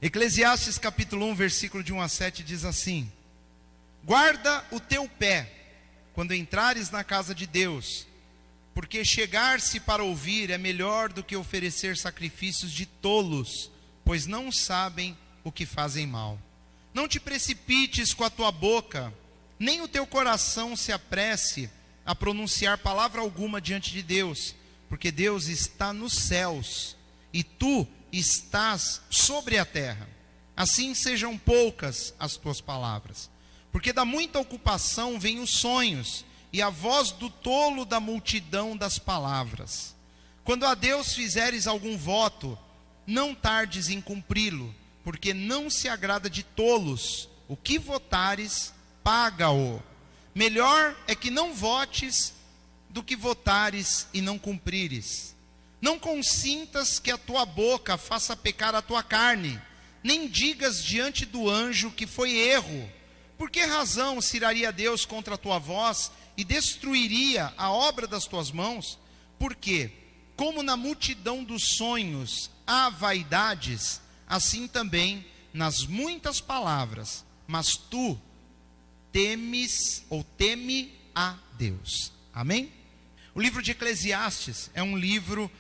Eclesiastes capítulo 1, versículo de 1 a 7 diz assim: guarda o teu pé quando entrares na casa de Deus, porque chegar-se para ouvir é melhor do que oferecer sacrifícios de tolos, pois não sabem o que fazem mal. Não te precipites com a tua boca, nem o teu coração se apresse a pronunciar palavra alguma diante de Deus, porque Deus está nos céus e tu estás sobre a terra. Assim sejam poucas as tuas palavras, porque da muita ocupação vêm os sonhos, e a voz do tolo da multidão das palavras. Quando a Deus fizeres algum voto, não tardes em cumpri-lo, porque não se agrada de tolos. O que votares, paga-o. Melhor é que não votes do que votares e não cumprires. Não consintas que a tua boca faça pecar a tua carne, nem digas diante do anjo que foi erro. Por que razão se iraria Deus contra a tua voz e destruiria a obra das tuas mãos? Porque, como na multidão dos sonhos há vaidades, assim também nas muitas palavras, mas tu temes ou teme a Deus. Amém? O livro de Eclesiastes é um livro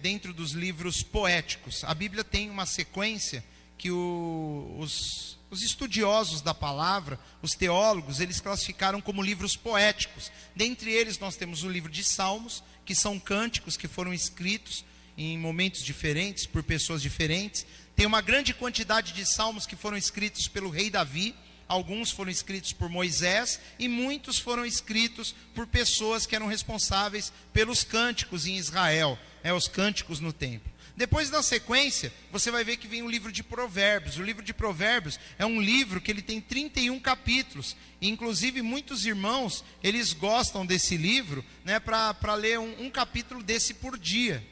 dentro dos livros poéticos. A Bíblia tem uma sequência que os estudiosos da palavra, os teólogos, eles classificaram como livros poéticos. Dentre eles nós temos o livro de Salmos, que são cânticos que foram escritos em momentos diferentes, por pessoas diferentes. Tem uma grande quantidade de salmos que foram escritos pelo rei Davi. Alguns foram escritos por Moisés e muitos foram escritos por pessoas que eram responsáveis pelos cânticos em Israel, os cânticos no templo. Depois, na sequência, você vai ver que vem o livro de Provérbios. O livro de Provérbios é um livro que ele tem 31 capítulos. E, inclusive, muitos irmãos, eles gostam desse livro, né, para ler um capítulo desse por dia.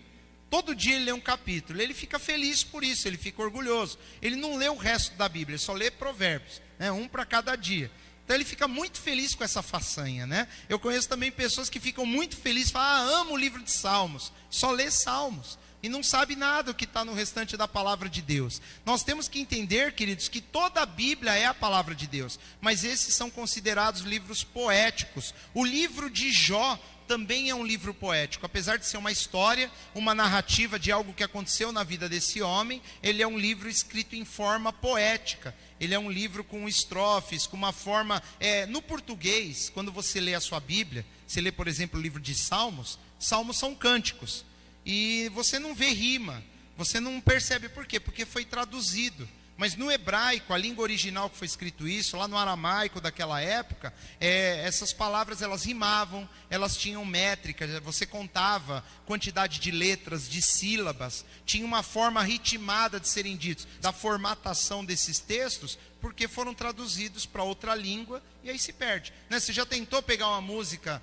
Todo dia ele lê um capítulo. Ele fica feliz por isso, ele fica orgulhoso. Ele não lê o resto da Bíblia, ele só lê Provérbios, né, um para cada dia. Então ele fica muito feliz com essa façanha, né? Eu conheço também pessoas que ficam muito felizes, falam, amo o livro de Salmos, só lê Salmos. E não sabe nada o que está no restante da palavra de Deus. Nós temos que entender, queridos, que toda a Bíblia é a palavra de Deus. Mas esses são considerados livros poéticos. O livro de Jó também é um livro poético. Apesar de ser uma história, uma narrativa de algo que aconteceu na vida desse homem, ele é um livro escrito em forma poética. Ele é um livro com estrofes, com uma forma... no português, quando você lê a sua Bíblia, você lê, por exemplo, o livro de Salmos. Salmos são cânticos. E você não vê rima, você não percebe por quê? Porque foi traduzido. Mas no hebraico, a língua original que foi escrito isso, lá no aramaico daquela época, essas palavras elas rimavam, elas tinham métrica, você contava quantidade de letras, de sílabas, tinha uma forma ritmada de serem ditos, da formatação desses textos, porque foram traduzidos para outra língua e aí se perde. Né? Você já tentou pegar uma música...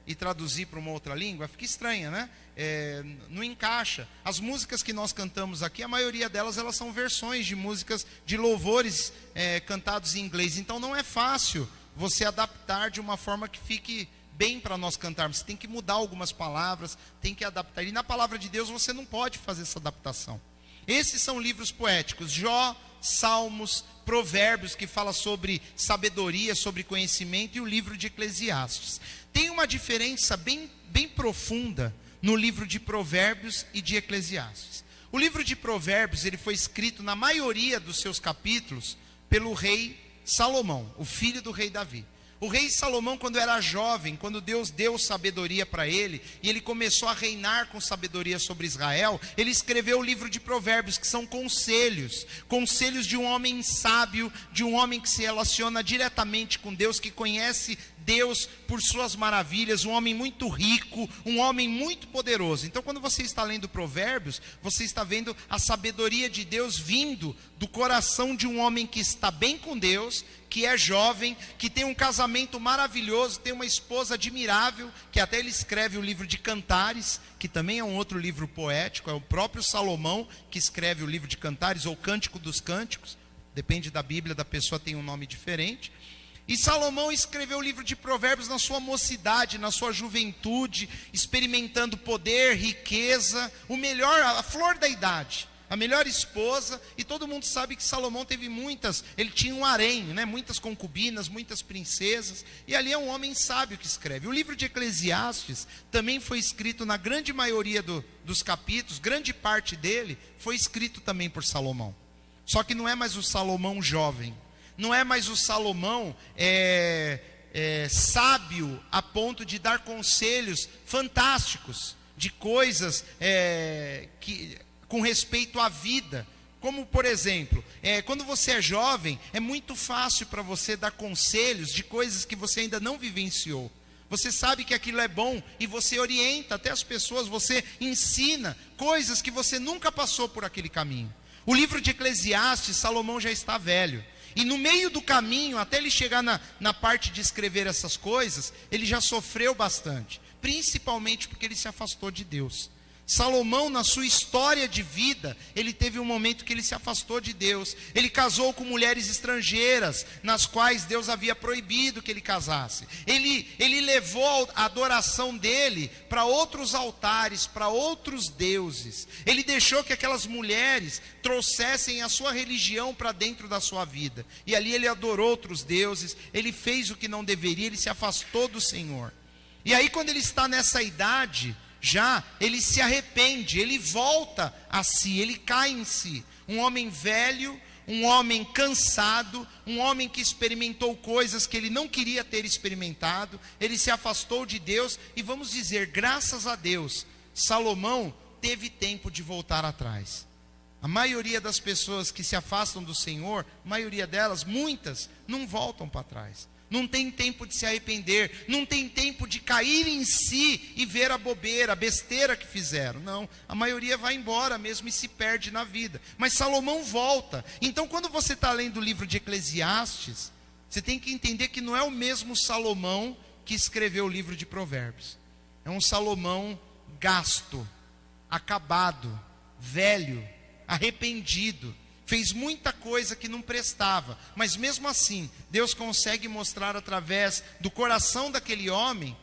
e traduzir para uma outra língua, fica estranha, né? Não encaixa. As músicas que nós cantamos aqui, a maioria delas elas são versões de músicas de louvores cantados em inglês. Então não é fácil você adaptar de uma forma que fique bem para nós cantarmos. Você tem que mudar algumas palavras, tem que adaptar. E na palavra de Deus você não pode fazer essa adaptação. Esses são livros poéticos. Jó, Salmos, Provérbios, que fala sobre sabedoria, sobre conhecimento, e o livro de Eclesiastes. Tem uma diferença bem profunda no livro de Provérbios e de Eclesiastes. O livro de Provérbios ele foi escrito, na maioria dos seus capítulos, pelo rei Salomão, o filho do rei Davi. O rei Salomão, quando era jovem, quando Deus deu sabedoria para ele, e ele começou a reinar com sabedoria sobre Israel, ele escreveu o livro de Provérbios, que são conselhos de um homem sábio, de um homem que se relaciona diretamente com Deus, que conhece Deus por suas maravilhas, um homem muito rico, um homem muito poderoso. Então quando você está lendo Provérbios, você está vendo a sabedoria de Deus vindo do coração de um homem que está bem com Deus, que é jovem, que tem um casamento maravilhoso, tem uma esposa admirável, que até ele escreve o livro de Cantares, que também é um outro livro poético, é o próprio Salomão que escreve o livro de Cantares, ou Cântico dos Cânticos, depende da Bíblia, da pessoa tem um nome diferente. E Salomão escreveu o livro de Provérbios na sua mocidade, na sua juventude, experimentando poder, riqueza, o melhor, a flor da idade. a melhor esposa, e todo mundo sabe que Salomão teve ele tinha um harém, né? Muitas concubinas, muitas princesas, e ali é um homem sábio que escreve. O livro de Eclesiastes também foi escrito, na grande maioria dos capítulos, grande parte dele foi escrito também por Salomão. Só que não é mais o Salomão jovem, não é mais o Salomão sábio a ponto de dar conselhos fantásticos, de coisas com respeito à vida. Como, por exemplo, quando você é jovem, é muito fácil para você dar conselhos de coisas que você ainda não vivenciou. Você sabe que aquilo é bom e você orienta até as pessoas, você ensina coisas que você nunca passou por aquele caminho. O livro de Eclesiastes, Salomão já está velho. E no meio do caminho, até ele chegar na parte de escrever essas coisas, ele já sofreu bastante. Principalmente porque ele se afastou de Deus. Salomão, na sua história de vida, ele teve um momento que ele se afastou de Deus. Ele casou com mulheres estrangeiras, nas quais Deus havia proibido que ele casasse. Ele levou a adoração dele para outros altares, para outros deuses. Ele deixou que aquelas mulheres trouxessem a sua religião para dentro da sua vida. E ali ele adorou outros deuses, ele fez o que não deveria, ele se afastou do Senhor. E aí, quando ele está nessa idade, ele se arrepende, ele volta a si, ele cai em si. Um homem velho, um homem cansado, um homem que experimentou coisas que ele não queria ter experimentado, ele se afastou de Deus, e vamos dizer, graças a Deus, Salomão teve tempo de voltar atrás. A maioria das pessoas que se afastam do Senhor, muitas, não voltam para trás. Não tem tempo de se arrepender, não tem tempo de cair em si e ver a bobeira, a besteira que fizeram. Não, a maioria vai embora mesmo e se perde na vida. Mas Salomão volta. Então, quando você está lendo o livro de Eclesiastes, você tem que entender que não é o mesmo Salomão que escreveu o livro de Provérbios. É um Salomão gasto, acabado, velho, arrependido. Fez muita coisa que não prestava, mas mesmo assim, Deus consegue mostrar através do coração daquele homem,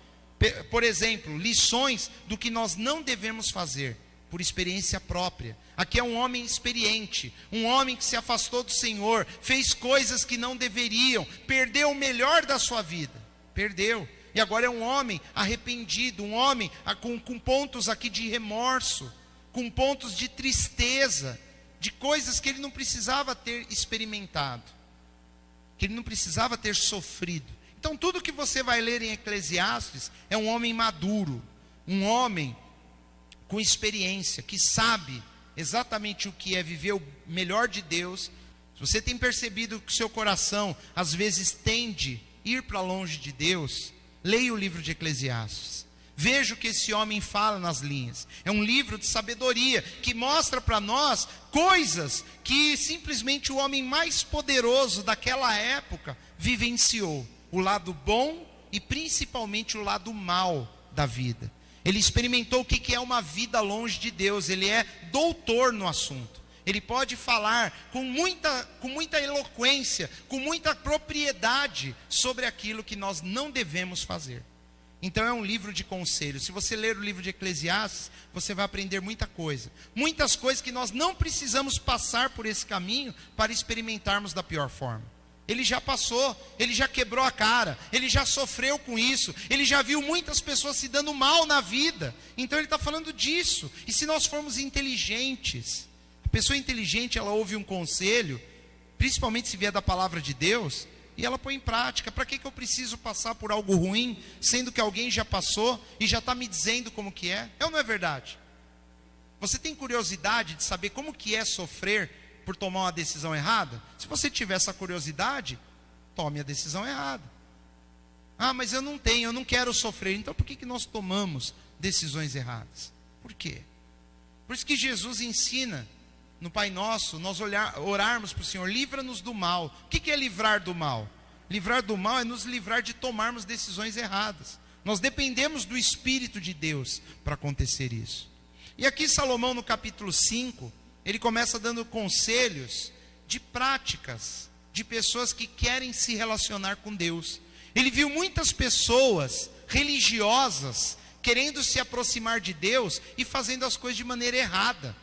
por exemplo, lições do que nós não devemos fazer, por experiência própria. Aqui é um homem experiente, um homem que se afastou do Senhor, fez coisas que não deveriam, perdeu o melhor da sua vida, perdeu. E agora é um homem arrependido, um homem com pontos aqui de remorso, com pontos de tristeza, de coisas que ele não precisava ter experimentado, que ele não precisava ter sofrido. Então tudo que você vai ler em Eclesiastes é um homem maduro, um homem com experiência, que sabe exatamente o que é viver o melhor de Deus. Se você tem percebido que o seu coração às vezes tende a ir para longe de Deus, leia o livro de Eclesiastes. Veja o que esse homem fala nas linhas. É um livro de sabedoria que mostra para nós coisas que simplesmente o homem mais poderoso daquela época vivenciou. O lado bom e principalmente o lado mal da vida. Ele experimentou o que é uma vida longe de Deus. Ele é doutor no assunto. Ele pode falar com muita eloquência, com muita propriedade sobre aquilo que nós não devemos fazer. Então é um livro de conselhos. Se você ler o livro de Eclesiastes, você vai aprender muita coisa. Muitas coisas que nós não precisamos passar por esse caminho para experimentarmos da pior forma. Ele já passou, ele já quebrou a cara, ele já sofreu com isso, ele já viu muitas pessoas se dando mal na vida. Então ele está falando disso. E se nós formos inteligentes, a pessoa inteligente, ela ouve um conselho, principalmente se vier da palavra de Deus, e ela põe em prática. Para que eu preciso passar por algo ruim, sendo que alguém já passou e já está me dizendo como que é? É ou não é verdade? Você tem curiosidade de saber como que é sofrer por tomar uma decisão errada? Se você tiver essa curiosidade, tome a decisão errada. Ah, mas eu não tenho, eu não quero sofrer. Então por que nós tomamos decisões erradas? Por quê? Por isso que Jesus ensina no Pai Nosso, nós orarmos para o Senhor, livra-nos do mal. O que é livrar do mal? Livrar do mal é nos livrar de tomarmos decisões erradas. Nós dependemos do Espírito de Deus para acontecer isso. E aqui Salomão, no capítulo 5, ele começa dando conselhos de práticas, de pessoas que querem se relacionar com Deus. Ele viu muitas pessoas religiosas querendo se aproximar de Deus e fazendo as coisas de maneira errada.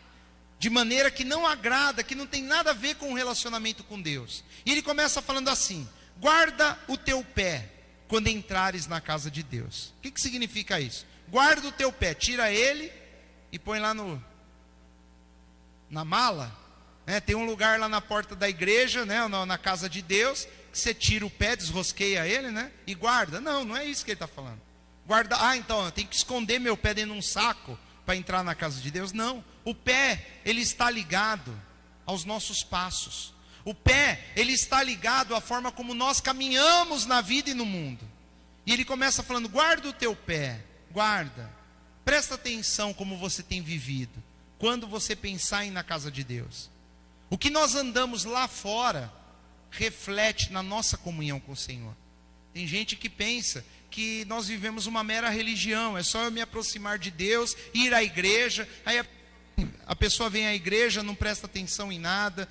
de maneira que não agrada, que não tem nada a ver com o relacionamento com Deus. E ele começa falando assim: guarda o teu pé quando entrares na casa de Deus. O que significa isso? Guarda o teu pé, tira ele e põe lá na mala, né? Tem um lugar lá na porta da igreja, né? Na casa de Deus, que você tira o pé, desrosqueia ele, né? E guarda. Não é isso que ele está falando. Guarda, então eu tenho que esconder meu pé dentro de um saco para entrar na casa de Deus. Não, o pé, ele está ligado aos nossos passos. O pé, ele está ligado à forma como nós caminhamos na vida e no mundo. E ele começa falando: guarda o teu pé, guarda. Presta atenção como você tem vivido, quando você pensar em ir na casa de Deus. O que nós andamos lá fora, reflete na nossa comunhão com o Senhor. Tem gente que pensa que nós vivemos uma mera religião, é só eu me aproximar de Deus, ir à igreja, aí a pessoa vem à igreja, não presta atenção em nada,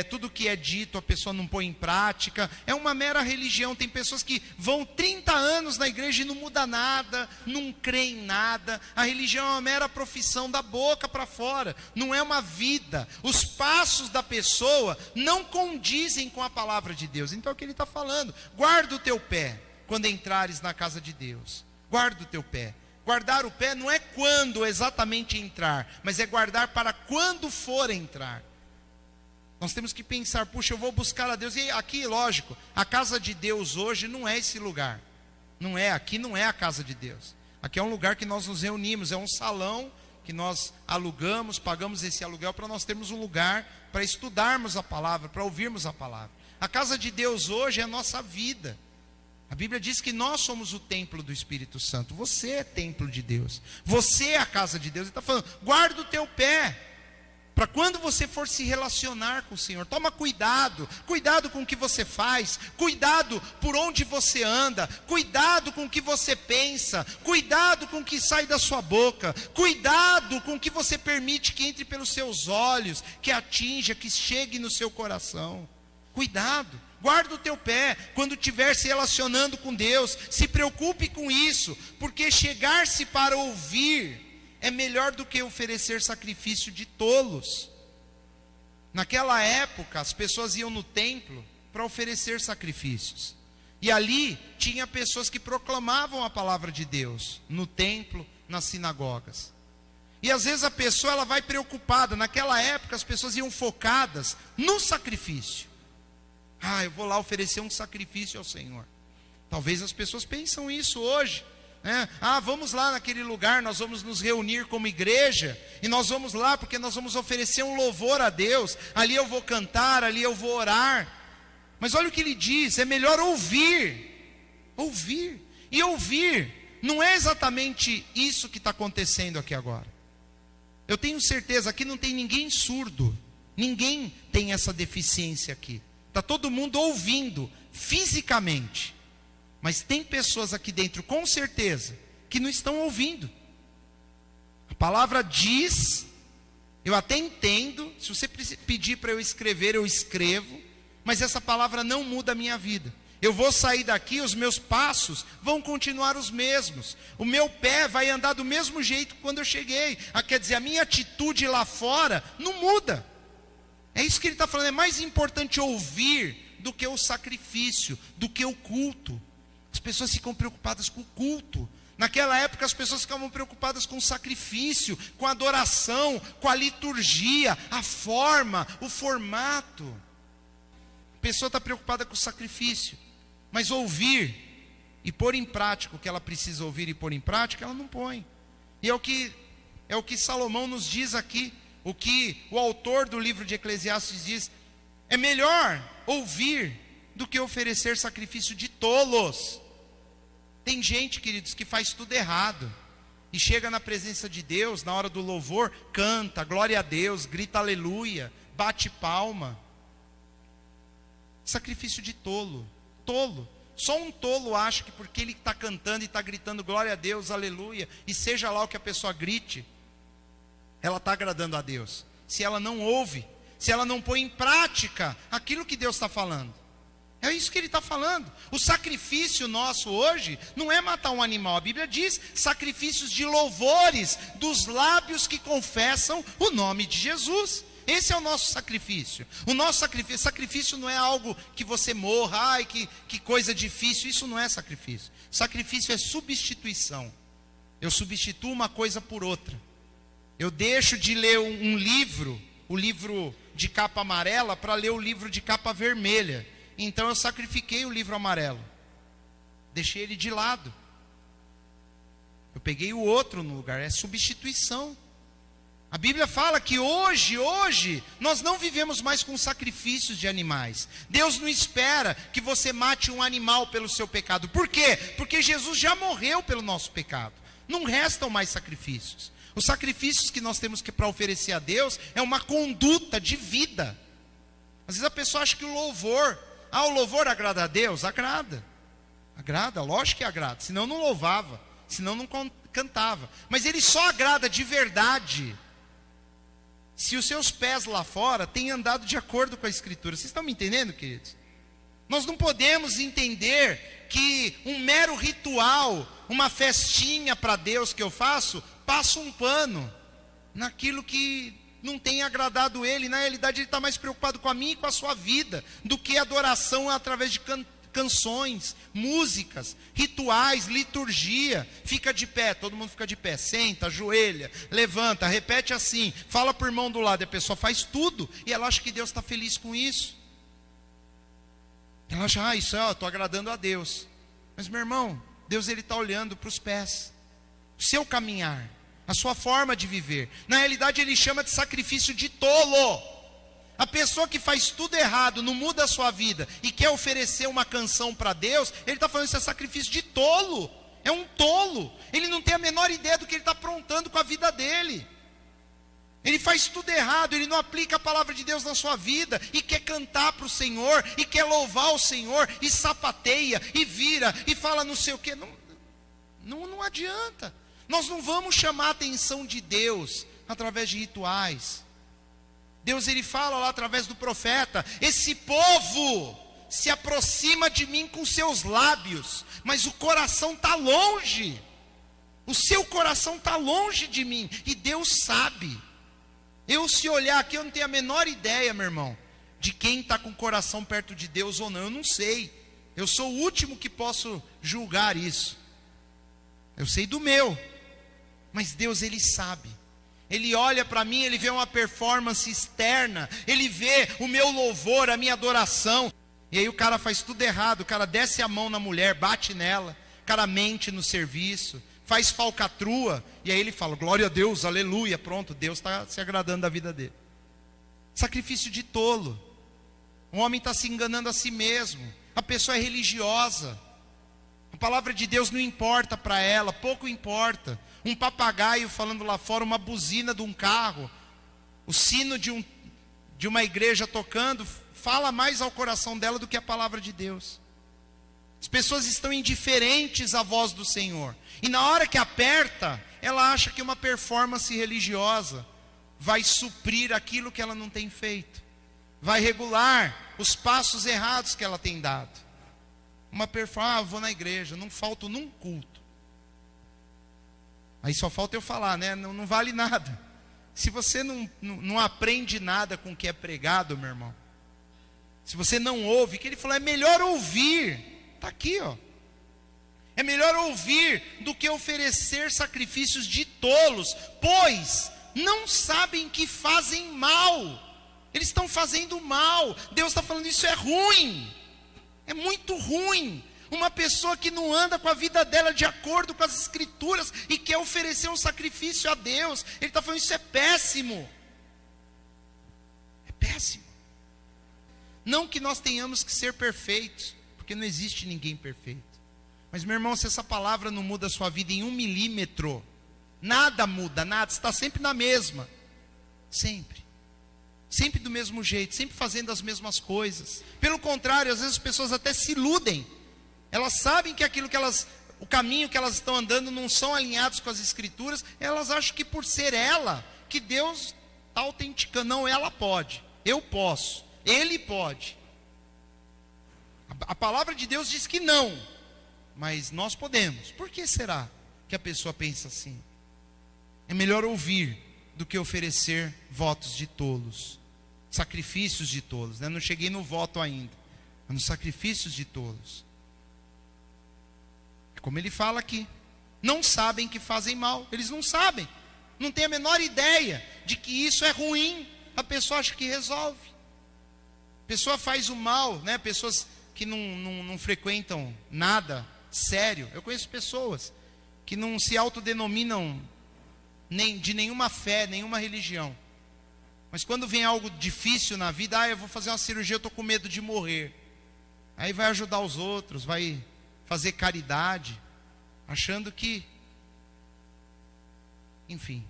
tudo que é dito a pessoa não põe em prática, é uma mera religião. Tem pessoas que vão 30 anos na igreja e não muda nada, não crê em nada. A religião é uma mera profissão da boca para fora, não é uma vida. Os passos da pessoa não condizem com a palavra de Deus. Então é o que ele está falando: guarda o teu pé quando entrares na casa de Deus. Guarda o teu pé. Guardar o pé não é quando exatamente entrar, mas é guardar para quando for entrar. Nós temos que pensar: puxa, eu vou buscar a Deus. E aqui, lógico, a casa de Deus hoje não é esse lugar. Aqui não é a casa de Deus. Aqui é um lugar que nós nos reunimos, é um salão que nós alugamos, pagamos esse aluguel para nós termos um lugar para estudarmos a palavra, para ouvirmos a palavra. A casa de Deus hoje é a nossa vida. A Bíblia diz que nós somos o templo do Espírito Santo. Você é templo de Deus. Você é a casa de Deus. Ele está falando: guarda o teu pé, para quando você for se relacionar com o Senhor. Toma cuidado. Cuidado com o que você faz. Cuidado por onde você anda. Cuidado com o que você pensa. Cuidado com o que sai da sua boca. Cuidado com o que você permite que entre pelos seus olhos, que atinja, que chegue no seu coração. Cuidado. Guarda o teu pé quando estiver se relacionando com Deus. Se preocupe com isso, porque chegar-se para ouvir é melhor do que oferecer sacrifício de tolos. Naquela época, as pessoas iam no templo para oferecer sacrifícios. E ali tinha pessoas que proclamavam a palavra de Deus no templo, nas sinagogas. E às vezes a pessoa ela vai preocupada. Naquela época as pessoas iam focadas no sacrifício. Eu vou lá oferecer um sacrifício ao Senhor. Talvez as pessoas pensam isso hoje, né? Vamos lá naquele lugar, nós vamos nos reunir como igreja, e nós vamos lá porque nós vamos oferecer um louvor a Deus. Ali eu vou cantar, ali eu vou orar. Mas olha o que ele diz: é melhor ouvir. Ouvir. E ouvir não é exatamente isso que está acontecendo aqui agora. Eu tenho certeza, aqui não tem ninguém surdo. Ninguém tem essa deficiência aqui. Está todo mundo ouvindo fisicamente, mas tem pessoas aqui dentro, com certeza, que não estão ouvindo. A palavra diz, eu até entendo, se você pedir para eu escrever, eu escrevo, mas essa palavra não muda a minha vida. Eu vou sair daqui, os meus passos vão continuar os mesmos. O meu pé vai andar do mesmo jeito que quando eu cheguei. Quer dizer, a minha atitude lá fora não muda. É isso que ele está falando. É mais importante ouvir do que o sacrifício, do que o culto. As pessoas ficam preocupadas com o culto. Naquela época as pessoas ficavam preocupadas com o sacrifício, com a adoração, com a liturgia, a forma, o formato. A pessoa está preocupada com o sacrifício, mas ouvir e pôr em prática o que ela precisa ouvir e pôr em prática, ela não põe. E é o que Salomão nos diz aqui. O que o autor do livro de Eclesiastes diz: é melhor ouvir do que oferecer sacrifício de tolos. Tem gente, queridos, que faz tudo errado e chega na presença de Deus, na hora do louvor, canta, glória a Deus, grita aleluia, bate palma. Sacrifício de tolo. Só um tolo acha que porque ele está cantando e está gritando glória a Deus, aleluia, e seja lá o que a pessoa grite, ela está agradando a Deus. Se ela não ouve, se ela não põe em prática aquilo que Deus está falando. É isso que ele está falando. O sacrifício nosso hoje não é matar um animal. A Bíblia diz sacrifícios de louvores dos lábios que confessam o nome de Jesus. Esse é o nosso sacrifício. O nosso sacrifício não é algo que você morra, ai que coisa difícil. Isso não é sacrifício. Sacrifício é substituição. Eu substituo uma coisa por outra. Eu deixo de ler um livro, o livro de capa amarela, para ler o livro de capa vermelha. Então eu sacrifiquei o livro amarelo. Deixei ele de lado. Eu peguei o outro no lugar. É substituição. A Bíblia fala que hoje, nós não vivemos mais com sacrifícios de animais. Deus não espera que você mate um animal pelo seu pecado. Por quê? Porque Jesus já morreu pelo nosso pecado. Não restam mais sacrifícios. Os sacrifícios que nós temos para oferecer a Deus é uma conduta de vida. Às vezes a pessoa acha que o louvor agrada a Deus? Agrada, lógico que agrada, senão não louvava, senão não cantava. Mas ele só agrada de verdade se os seus pés lá fora têm andado de acordo com a Escritura. Vocês estão me entendendo, queridos? Nós não podemos entender que um mero ritual, uma festinha para Deus que eu faço, passa um pano naquilo que não tem agradado ele. Na realidade ele está mais preocupado com a minha e com a sua vida do que adoração através de canções, músicas, rituais, liturgia. Fica de pé, todo mundo fica de pé, senta, ajoelha, levanta, repete assim, fala para o irmão do lado. A pessoa faz tudo e ela acha que Deus está feliz com isso. Ela acha, isso é, estou agradando a Deus. Mas meu irmão, Deus ele está olhando para os pés, o seu caminhar, a sua forma de viver. Na realidade ele chama de sacrifício de tolo. A pessoa que faz tudo errado, não muda a sua vida e quer oferecer uma canção para Deus, ele está falando isso é sacrifício de tolo. É um tolo. Ele não tem a menor ideia do que ele está aprontando com a vida dele. Ele faz tudo errado, ele não aplica a palavra de Deus na sua vida e quer cantar para o Senhor, e quer louvar o Senhor, e sapateia, e vira, e fala não sei o que. Não adianta. Nós não vamos chamar a atenção de Deus através de rituais. Deus ele fala lá através do profeta: esse povo se aproxima de mim com seus lábios, mas o coração está longe. O seu coração está longe de mim, e Deus sabe. Eu, se olhar aqui, eu não tenho a menor ideia, meu irmão, de quem está com o coração perto de Deus ou não. Eu não sei. Eu sou o último que posso julgar isso. Eu sei do meu. Mas Deus, ele sabe. Ele olha para mim, ele vê uma performance externa. Ele vê o meu louvor, a minha adoração. E aí o cara faz tudo errado. O cara desce a mão na mulher, bate nela. O cara mente no serviço, faz falcatrua, e aí ele fala, glória a Deus, aleluia, pronto, Deus está se agradando da vida dele. Sacrifício de tolo. O homem está se enganando a si mesmo. A pessoa é religiosa. A palavra de Deus não importa para ela, pouco importa. Um papagaio falando lá fora, uma buzina de um carro, o sino de uma igreja tocando, fala mais ao coração dela do que a palavra de Deus. As pessoas estão indiferentes à voz do Senhor. E na hora que aperta, ela acha que uma performance religiosa vai suprir aquilo que ela não tem feito. Vai regular os passos errados que ela tem dado. Uma performance, vou na igreja, não falto num culto. Aí só falta eu falar, né? Não vale nada. Se você não aprende nada com o que é pregado, meu irmão. Se você não ouve, que ele falou, é melhor ouvir. Está aqui, ó. É melhor ouvir do que oferecer sacrifícios de tolos, pois não sabem que fazem mal. Eles estão fazendo mal. Deus está falando, isso é ruim. É muito ruim. Uma pessoa que não anda com a vida dela de acordo com as Escrituras e quer oferecer um sacrifício a Deus. Ele está falando, isso é péssimo. É péssimo. Não que nós tenhamos que ser perfeitos, porque não existe ninguém perfeito. Mas meu irmão, se essa palavra não muda a sua vida em 1 milímetro, nada muda, nada, está sempre na mesma. Sempre. Sempre do mesmo jeito, sempre fazendo as mesmas coisas. Pelo contrário, às vezes as pessoas até se iludem. Elas sabem que o caminho que elas estão andando não são alinhados com as Escrituras. Elas acham que por ser ela, que Deus está autenticando. Não, ela pode, eu posso, ele pode. A palavra de Deus diz que não, mas nós podemos. Por que será que a pessoa pensa assim? É melhor ouvir do que oferecer votos de tolos, sacrifícios de tolos, né? Não cheguei no voto ainda, mas nos sacrifícios de tolos. É como ele fala aqui: não sabem que fazem mal. Eles não sabem, não têm a menor ideia de que isso é ruim. A pessoa acha que resolve. A pessoa faz o mal, né? Pessoas que não frequentam nada sério. Eu conheço pessoas que não se autodenominam de nenhuma fé, nenhuma religião. Mas quando vem algo difícil na vida, eu vou fazer uma cirurgia, eu estou com medo de morrer. Aí vai ajudar os outros, vai fazer caridade, achando que... Enfim.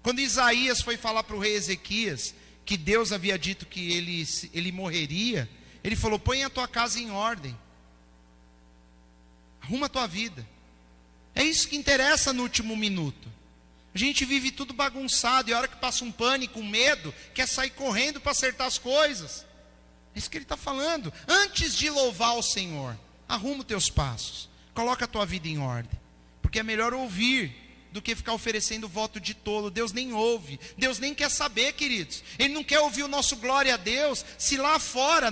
Quando Isaías foi falar para o rei Ezequias que Deus havia dito que ele morreria, ele falou: põe a tua casa em ordem, arruma a tua vida. É isso que interessa no último minuto. A gente vive tudo bagunçado, e a hora que passa um pânico, um medo, quer sair correndo para acertar as coisas. É isso que ele está falando. Antes de louvar o Senhor, arruma os teus passos, coloca a tua vida em ordem, porque é melhor ouvir do que ficar oferecendo voto de tolo. Deus nem ouve, Deus nem quer saber, queridos. Ele não quer ouvir o nosso glória a Deus, se lá fora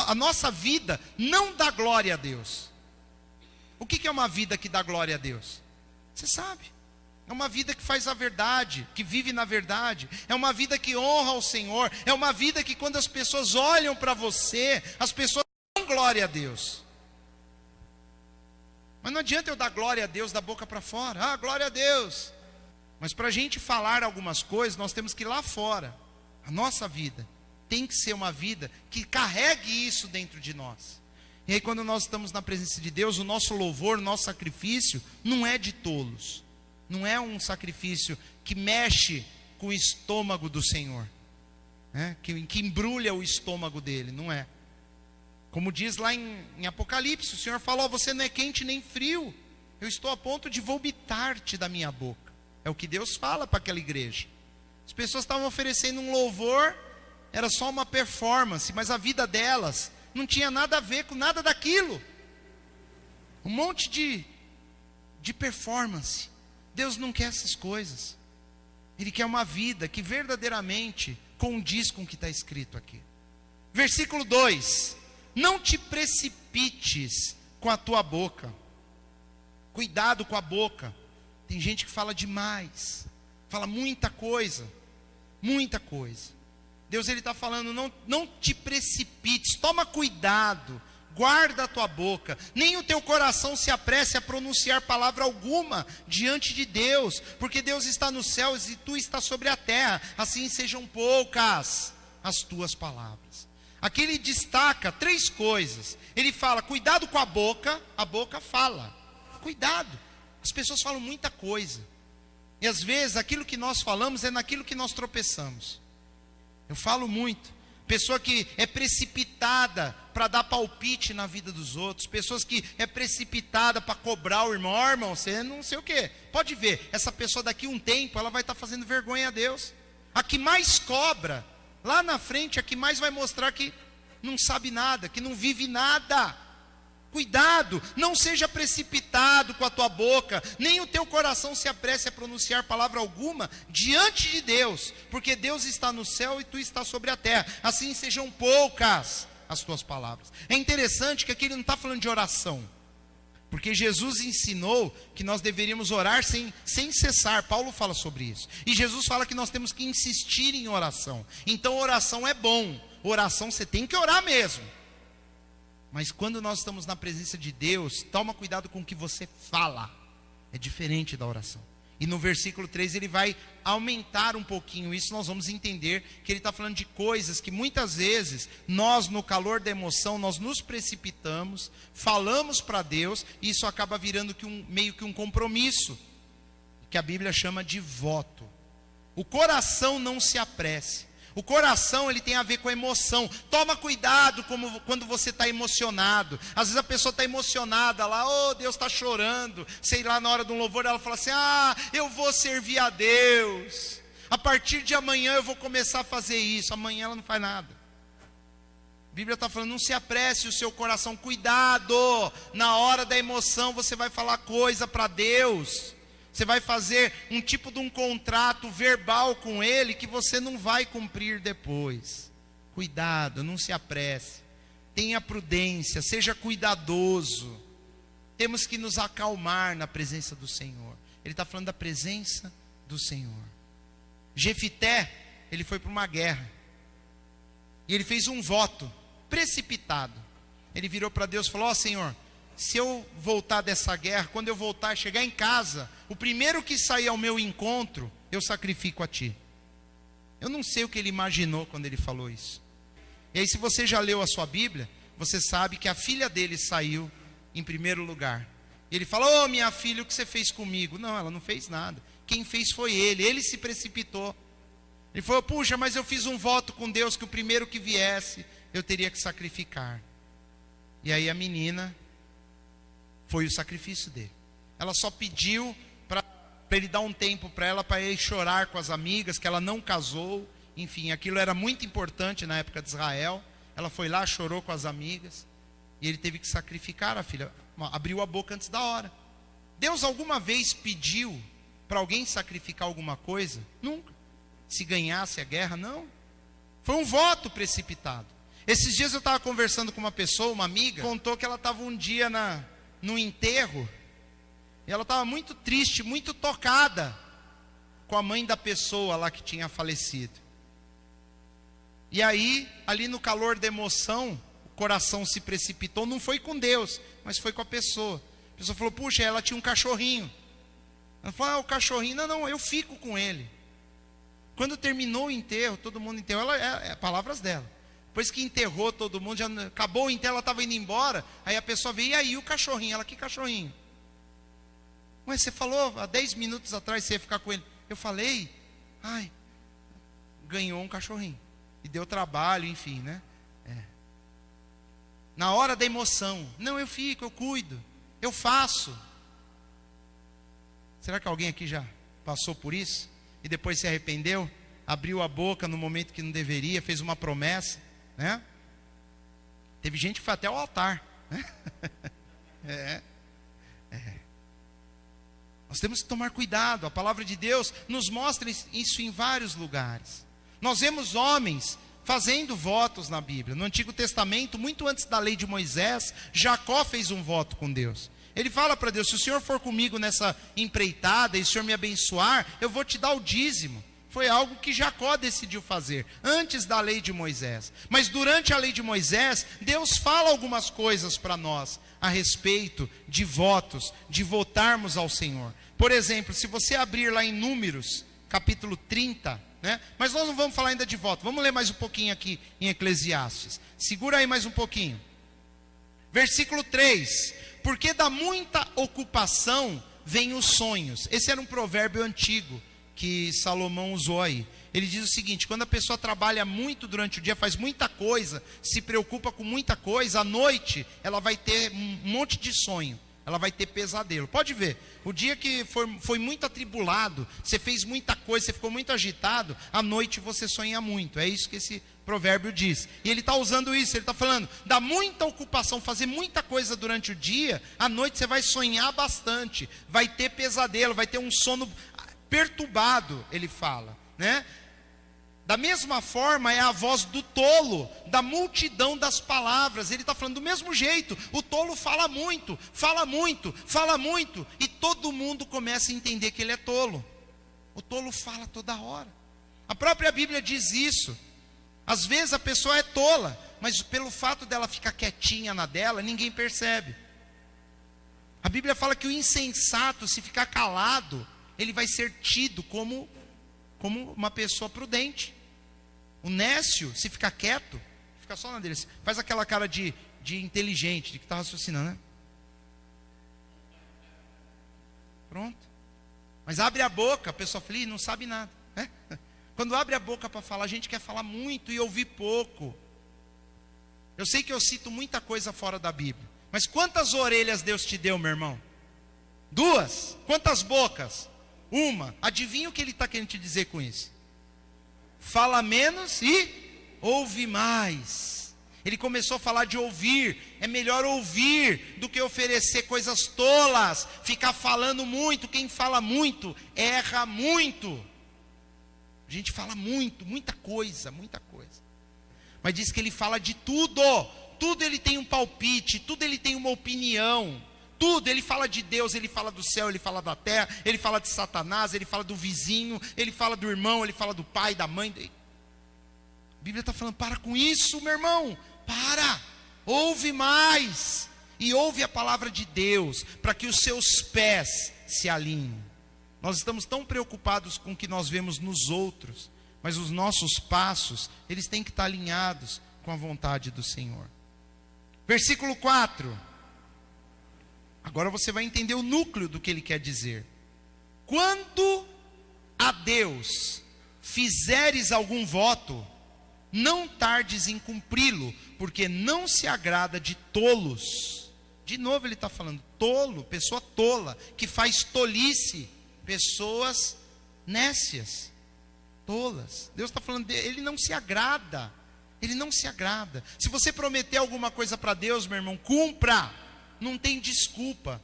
a nossa vida não dá glória a Deus. O que é uma vida que dá glória a Deus? Você sabe. É uma vida que faz a verdade, que vive na verdade. É uma vida que honra ao Senhor. É uma vida que quando as pessoas olham para você, as pessoas dão glória a Deus. Mas não adianta eu dar glória a Deus da boca para fora. Ah, glória a Deus. Mas para a gente falar algumas coisas, nós temos que ir lá fora. A nossa vida tem que ser uma vida que carregue isso dentro de nós. E aí quando nós estamos na presença de Deus, o nosso louvor, o nosso sacrifício não é de tolos. Não é um sacrifício que mexe com o estômago do Senhor, né? que embrulha o estômago dele, não é. Como diz lá em Apocalipse, o Senhor falou: você não é quente nem frio, eu estou a ponto de vomitar-te da minha boca. É o que Deus fala para aquela igreja. As pessoas estavam oferecendo um louvor, era só uma performance, mas a vida delas não tinha nada a ver com nada daquilo. Um monte de performance. Deus não quer essas coisas. Ele quer uma vida que verdadeiramente condiz com o que está escrito aqui. Versículo 2: não te precipites com a tua boca. Cuidado com a boca. Tem gente que fala demais, fala muita coisa, muita coisa. Deus está falando: não te precipites, toma cuidado, guarda a tua boca, nem o teu coração se apresse a pronunciar palavra alguma diante de Deus, porque Deus está nos céus e tu estás sobre a terra, assim sejam poucas as tuas palavras. Aqui ele destaca 3 coisas. Ele fala: cuidado com a boca fala, cuidado. As pessoas falam muita coisa, e às vezes aquilo que nós falamos é naquilo que nós tropeçamos. Eu falo muito. Pessoa que é precipitada para dar palpite na vida dos outros. Pessoas que é precipitada para cobrar o irmão. Ó, irmão, você não sei o quê. Pode ver, essa pessoa daqui a um tempo, ela vai estar fazendo vergonha a Deus. A que mais cobra, lá na frente, a que mais vai mostrar que não sabe nada, que não vive nada. Cuidado, não seja precipitado com a tua boca, nem o teu coração se apresse a pronunciar palavra alguma diante de Deus, porque Deus está no céu e tu estás sobre a terra, assim sejam poucas as tuas palavras. É interessante que aqui ele não está falando de oração, porque Jesus ensinou que nós deveríamos orar sem cessar. Paulo fala sobre isso, e Jesus fala que nós temos que insistir em oração. Então oração é bom, oração você tem que orar mesmo. Mas quando nós estamos na presença de Deus, toma cuidado com o que você fala. É diferente da oração. E no versículo 3 ele vai aumentar um pouquinho isso. Nós vamos entender que ele está falando de coisas que muitas vezes nós, no calor da emoção, nós nos precipitamos, falamos para Deus, e isso acaba virando meio que um compromisso, que a Bíblia chama de voto. O coração não se apresse. O coração, ele tem a ver com a emoção. Toma cuidado quando você está emocionado. Às vezes a pessoa está emocionada lá, oh, Deus está chorando. Sei lá, na hora de um louvor ela fala assim: ah, eu vou servir a Deus. A partir de amanhã eu vou começar a fazer isso. Amanhã ela não faz nada. A Bíblia está falando, não se apresse o seu coração, cuidado, na hora da emoção você vai falar coisa para Deus, você vai fazer um tipo de um contrato verbal com Ele, que você não vai cumprir depois. Cuidado, não se apresse, tenha prudência, seja cuidadoso, temos que nos acalmar na presença do Senhor. Ele está falando da presença do Senhor. Jefité, ele foi para uma guerra, e ele fez um voto precipitado. Ele virou para Deus e falou: ó Senhor, se eu voltar dessa guerra, quando eu voltar, chegar em casa, o primeiro que sair ao meu encontro, eu sacrifico a ti. Eu não sei o que ele imaginou quando ele falou isso. E aí, se você já leu a sua Bíblia, você sabe que a filha dele saiu em primeiro lugar. E ele falou: ô minha filha, o que você fez comigo? Não, ela não fez nada. Quem fez foi ele se precipitou. Ele falou: puxa, mas eu fiz um voto com Deus que o primeiro que viesse, eu teria que sacrificar. E aí a menina, foi o sacrifício dele. Ela só pediu para ele dar um tempo para ela ir chorar com as amigas, que ela não casou. Enfim, aquilo era muito importante na época de Israel. Ela foi lá, chorou com as amigas, e ele teve que sacrificar a filha. Abriu a boca antes da hora. Deus alguma vez pediu para alguém sacrificar alguma coisa? Nunca. Se ganhasse a guerra, não. Foi um voto precipitado. Esses dias eu estava conversando com uma pessoa, uma amiga, contou que ela estava um dia no enterro, e ela estava muito triste, muito tocada com a mãe da pessoa lá que tinha falecido. E aí, ali no calor da emoção, o coração se precipitou, não foi com Deus, mas foi com a pessoa. A pessoa falou: puxa, ela tinha um cachorrinho. Ela falou: ah, o cachorrinho, não, eu fico com ele. Quando terminou o enterro, todo mundo enterrou, palavras dela. Depois que enterrou todo mundo, já acabou o enterro, ela estava indo embora, aí a pessoa veio: e aí o cachorrinho? Ela: que cachorrinho? Ué, você falou há 10 minutos atrás que você ia ficar com ele. Eu falei: ai, ganhou um cachorrinho. E deu trabalho, enfim, né? Na hora da emoção, não, eu fico, eu cuido, eu faço. Será que alguém aqui já passou por isso? E depois se arrependeu? Abriu a boca no momento que não deveria, fez uma promessa, né? Teve gente que foi até ao altar, né? Nós temos que tomar cuidado. A palavra de Deus nos mostra isso em vários lugares. Nós vemos homens fazendo votos na Bíblia. No Antigo Testamento, muito antes da lei de Moisés, Jacó fez um voto com Deus. Ele fala para Deus: se o Senhor for comigo nessa empreitada e o Senhor me abençoar, eu vou te dar o dízimo. Foi algo que Jacó decidiu fazer, antes da lei de Moisés. Mas durante a lei de Moisés, Deus fala algumas coisas para nós, a respeito de votos, de votarmos ao Senhor. Por exemplo, se você abrir lá em Números, capítulo 30, né? Mas nós não vamos falar ainda de voto, vamos ler mais um pouquinho aqui em Eclesiastes. Segura aí mais um pouquinho. Versículo 3: porque da muita ocupação vêm os sonhos. Esse era um provérbio antigo que Salomão usou aí. Ele diz o seguinte: quando a pessoa trabalha muito durante o dia, faz muita coisa, se preocupa com muita coisa, à noite ela vai ter um monte de sonho, ela vai ter pesadelo. Pode ver, o dia que foi muito atribulado, você fez muita coisa, você ficou muito agitado, à noite você sonha muito. É isso que esse provérbio diz. E ele está usando isso, ele está falando, dá muita ocupação, fazer muita coisa durante o dia, à noite você vai sonhar bastante, vai ter pesadelo, vai ter um sono perturbado, ele fala, né? Da mesma forma é a voz do tolo, da multidão das palavras. Ele está falando do mesmo jeito. O tolo fala muito, fala muito, fala muito, e todo mundo começa a entender que ele é tolo. O tolo fala toda hora. A própria Bíblia diz isso. Às vezes a pessoa é tola, mas pelo fato dela ficar quietinha na dela, ninguém percebe. A Bíblia fala que o insensato, se ficar calado, ele vai ser tido como uma pessoa prudente. O nécio, se ficar quieto, fica só na dele, faz aquela cara de inteligente, de que está raciocinando, né? Pronto. Mas abre a boca, a pessoa fala: não sabe nada, né? Quando abre a boca para falar, a gente quer falar muito e ouvir pouco. Eu sei que eu cito muita coisa fora da Bíblia, mas quantas orelhas Deus te deu, meu irmão? 2. Quantas bocas? 1. Adivinha o que ele está querendo te dizer com isso? Fala menos e ouve mais. Ele começou a falar de ouvir. É melhor ouvir do que oferecer coisas tolas, ficar falando muito. Quem fala muito, erra muito. A gente fala muito, muita coisa. Mas diz que ele fala de tudo. Tudo ele tem um palpite, tudo ele tem uma opinião. Tudo, ele fala de Deus, ele fala do céu, ele fala da terra, ele fala de Satanás, ele fala do vizinho, ele fala do irmão, ele fala do pai, da mãe. A Bíblia está falando, para com isso, meu irmão, para, ouve mais, e ouve a palavra de Deus, para que os seus pés se alinhem. Nós estamos tão preocupados com o que nós vemos nos outros, mas os nossos passos, eles têm que estar alinhados com a vontade do Senhor. Versículo 4. Agora você vai entender o núcleo do que ele quer dizer. Quando a Deus fizeres algum voto, não tardes em cumpri-lo, porque não se agrada de tolos. De novo ele está falando, tolo, pessoa tola, que faz tolice, pessoas nécias, tolas. Deus está falando, ele não se agrada, ele não se agrada. Se você prometer alguma coisa para Deus, meu irmão, cumpra. Não tem desculpa.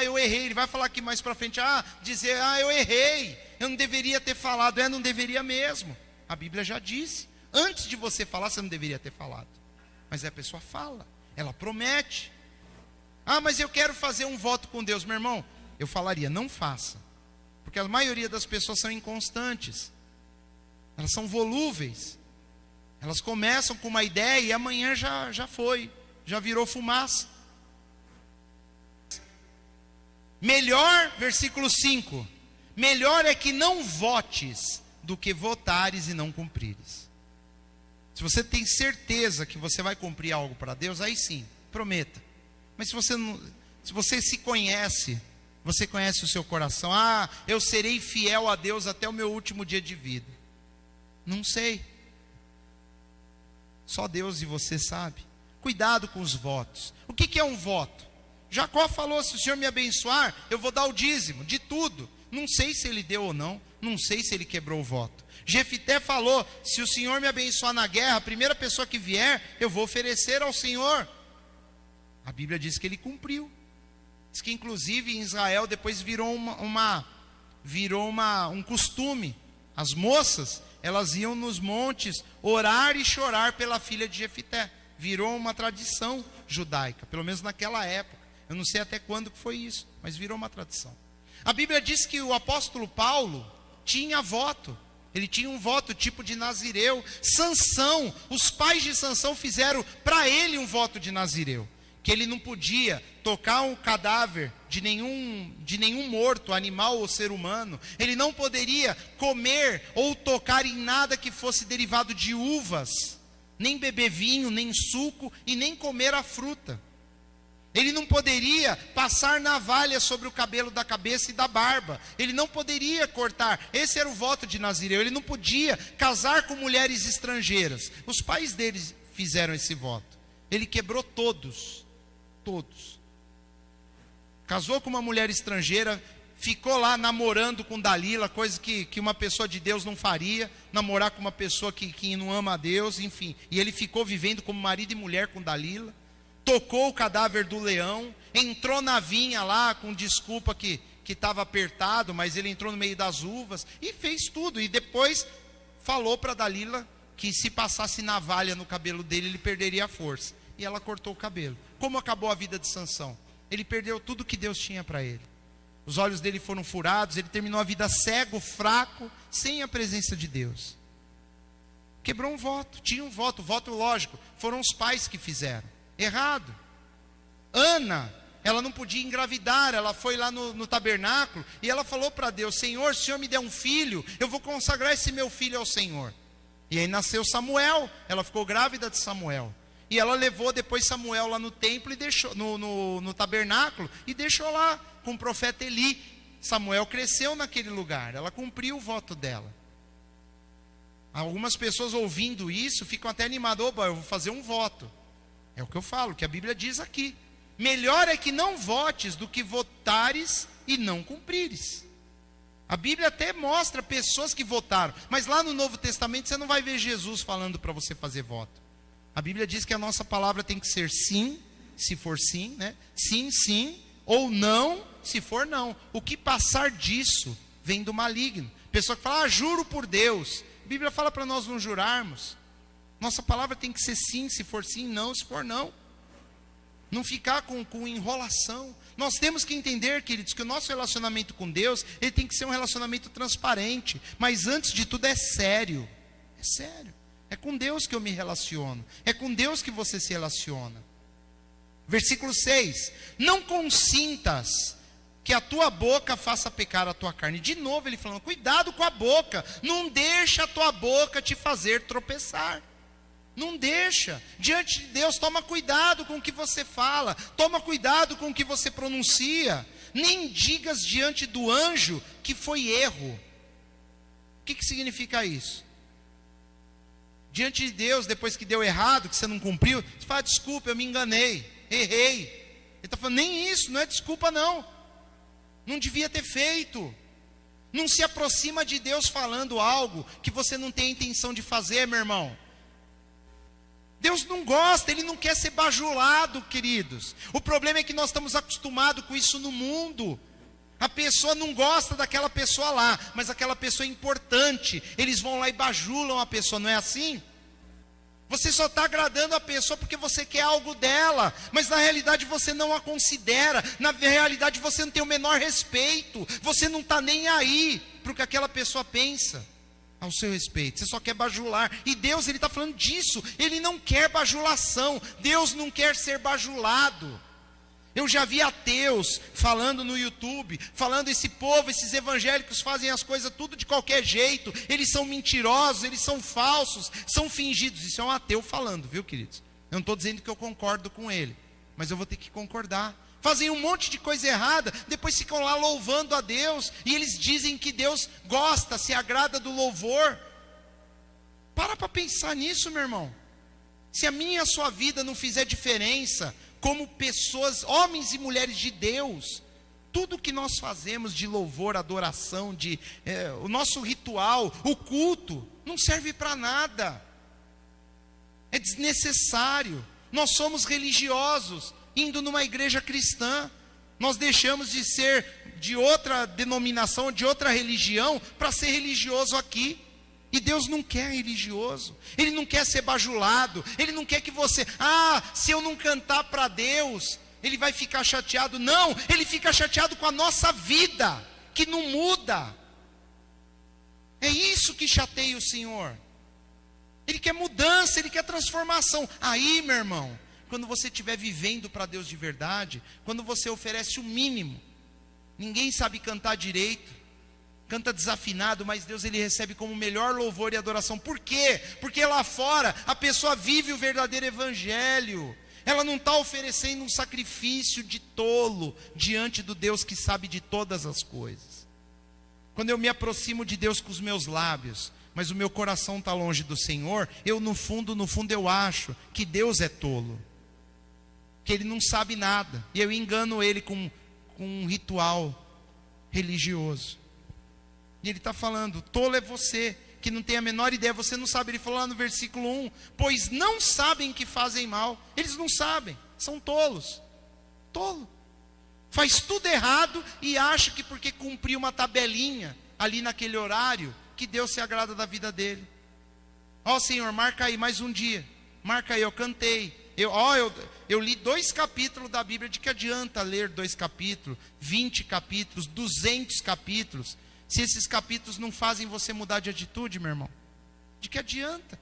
Eu errei. Ele vai falar aqui mais para frente. Dizer, eu errei. Eu não deveria ter falado. Não deveria mesmo. A Bíblia já disse. Antes de você falar, você não deveria ter falado. Mas a pessoa fala. Ela promete. Mas eu quero fazer um voto com Deus. Meu irmão, eu falaria, não faça. Porque a maioria das pessoas são inconstantes. Elas são volúveis. Elas começam com uma ideia e amanhã já foi. Já virou fumaça. Melhor, versículo 5, melhor é que não votes do que votares e não cumprires. Se você tem certeza que você vai cumprir algo para Deus, aí sim, prometa. Mas se você se conhece, você conhece o seu coração, eu serei fiel a Deus até o meu último dia de vida. Não sei. Só Deus e você sabe. Cuidado com os votos. O que é um voto? Jacó falou, se o Senhor me abençoar, eu vou dar o dízimo, de tudo. Não sei se ele deu ou não, não sei se ele quebrou o voto. Jefité falou, se o Senhor me abençoar na guerra, a primeira pessoa que vier, eu vou oferecer ao Senhor. A Bíblia diz que ele cumpriu. Diz que inclusive em Israel depois virou um costume. As moças, elas iam nos montes orar e chorar pela filha de Jefité. Virou uma tradição judaica, pelo menos naquela época. Eu não sei até quando que foi isso, mas virou uma tradição. A Bíblia diz que o apóstolo Paulo tinha voto. Ele tinha um voto tipo de nazireu. Sansão, os pais de Sansão fizeram para ele um voto de nazireu. Que ele não podia tocar um cadáver de nenhum morto, animal ou ser humano. Ele não poderia comer ou tocar em nada que fosse derivado de uvas. Nem beber vinho, nem suco e nem comer a fruta. Ele não poderia passar navalha sobre o cabelo da cabeça e da barba. Ele não poderia cortar. Esse era o voto de Nazireu. Ele não podia casar com mulheres estrangeiras. Os pais deles fizeram esse voto. Ele quebrou todos. Todos. Casou com uma mulher estrangeira, ficou lá namorando com Dalila, coisa que uma pessoa de Deus não faria, namorar com uma pessoa que não ama a Deus, enfim. E ele ficou vivendo como marido e mulher com Dalila. Tocou o cadáver do leão, entrou na vinha lá com desculpa que estava apertado, mas ele entrou no meio das uvas e fez tudo. E depois falou para Dalila que se passasse navalha no cabelo dele, ele perderia a força. E ela cortou o cabelo. Como acabou a vida de Sansão? Ele perdeu tudo que Deus tinha para ele. Os olhos dele foram furados, ele terminou a vida cego, fraco, sem a presença de Deus. Quebrou um voto, tinha um voto lógico, foram os pais que fizeram. Errado. Ana, ela não podia engravidar, ela foi lá no tabernáculo e ela falou para Deus, Senhor, se o Senhor me der um filho, eu vou consagrar esse meu filho ao Senhor. E aí nasceu Samuel, ela ficou grávida de Samuel. E ela levou depois Samuel lá no templo e deixou, no tabernáculo, e deixou lá com o profeta Eli. Samuel cresceu naquele lugar, ela cumpriu o voto dela. Algumas pessoas ouvindo isso ficam até animadas, eu vou fazer um voto. É o que eu falo, que a Bíblia diz aqui. Melhor é que não votes do que votares e não cumprires. A Bíblia até mostra pessoas que votaram, mas lá no Novo Testamento você não vai ver Jesus falando para você fazer voto. A Bíblia diz que a nossa palavra tem que ser sim, se for sim, né? Sim, sim, ou não, se for não. O que passar disso vem do maligno. Pessoa que fala, juro por Deus. A Bíblia fala para nós não jurarmos. Nossa palavra tem que ser sim, se for sim, não, se for não. Não ficar com enrolação. Nós temos que entender, queridos, que o nosso relacionamento com Deus, ele tem que ser um relacionamento transparente. Mas antes de tudo é sério. É sério. É com Deus que eu me relaciono. É com Deus que você se relaciona. Versículo 6. Não consintas que a tua boca faça pecar a tua carne. De novo ele falando, cuidado com a boca. Não deixa a tua boca te fazer tropeçar. Não deixa. Diante de Deus, toma cuidado com o que você fala. Toma cuidado com o que você pronuncia. Nem digas diante do anjo que foi erro. O que significa isso? Diante de Deus, depois que deu errado, que você não cumpriu, você fala, desculpa, eu me enganei, errei. Ele está falando, nem isso, não é desculpa não. Não devia ter feito. Não se aproxima de Deus falando algo que você não tem a intenção de fazer, meu irmão. Deus não gosta, Ele não quer ser bajulado, queridos. O problema é que nós estamos acostumados com isso no mundo. A pessoa não gosta daquela pessoa lá, mas aquela pessoa é importante. Eles vão lá e bajulam a pessoa, não é assim? Você só está agradando a pessoa porque você quer algo dela, mas na realidade você não a considera. Na realidade você não tem o menor respeito. Você não está nem aí para o que aquela pessoa pensa ao seu respeito. Você só quer bajular. E Deus, Ele está falando disso. Ele não quer bajulação. Deus não quer ser bajulado. Eu já vi ateus falando no YouTube, falando esse povo, esses evangélicos fazem as coisas tudo de qualquer jeito, eles são mentirosos, eles são falsos, são fingidos. Isso é um ateu falando, viu, queridos? Eu não estou dizendo que eu concordo com ele, mas eu vou ter que concordar. Fazem um monte de coisa errada, depois ficam lá louvando a Deus, e eles dizem que Deus gosta, se agrada do louvor. Para pensar nisso, meu irmão. Se a minha e a sua vida não fizer diferença, como pessoas, homens e mulheres de Deus, tudo que nós fazemos de louvor, adoração, o nosso ritual, o culto, não serve para nada. É desnecessário. Nós somos religiosos, indo numa igreja cristã. Nós deixamos de ser de outra denominação, de outra religião, para ser religioso aqui. E Deus não quer religioso, Ele não quer ser bajulado, Ele não quer que você, se eu não cantar para Deus, Ele vai ficar chateado. Não, Ele fica chateado com a nossa vida, que não muda. É isso que chateia o Senhor. Ele quer mudança, Ele quer transformação. Aí, meu irmão, quando você estiver vivendo para Deus de verdade, quando você oferece o mínimo, ninguém sabe cantar direito, canta desafinado, mas Deus, Ele recebe como melhor louvor e adoração. Por quê? Porque lá fora a pessoa vive o verdadeiro evangelho. Ela não está oferecendo um sacrifício de tolo diante do Deus que sabe de todas as coisas. Quando eu me aproximo de Deus com os meus lábios, mas o meu coração está longe do Senhor, eu no fundo eu acho que Deus é tolo, que Ele não sabe nada, e eu engano Ele com um ritual religioso. E Ele está falando, tolo é você, que não tem a menor ideia, você não sabe. Ele falou lá no versículo 1, pois não sabem que fazem mal. Eles não sabem, são tolos. Tolo. Faz tudo errado e acha que porque cumpriu uma tabelinha ali naquele horário, que Deus se agrada da vida dele. Senhor, marca aí mais um dia. Marca aí, eu cantei. Eu li 2 capítulos da Bíblia. De que adianta ler 2 capítulos, 20 capítulos, 200 capítulos, se esses capítulos não fazem você mudar de atitude, meu irmão? De que adianta?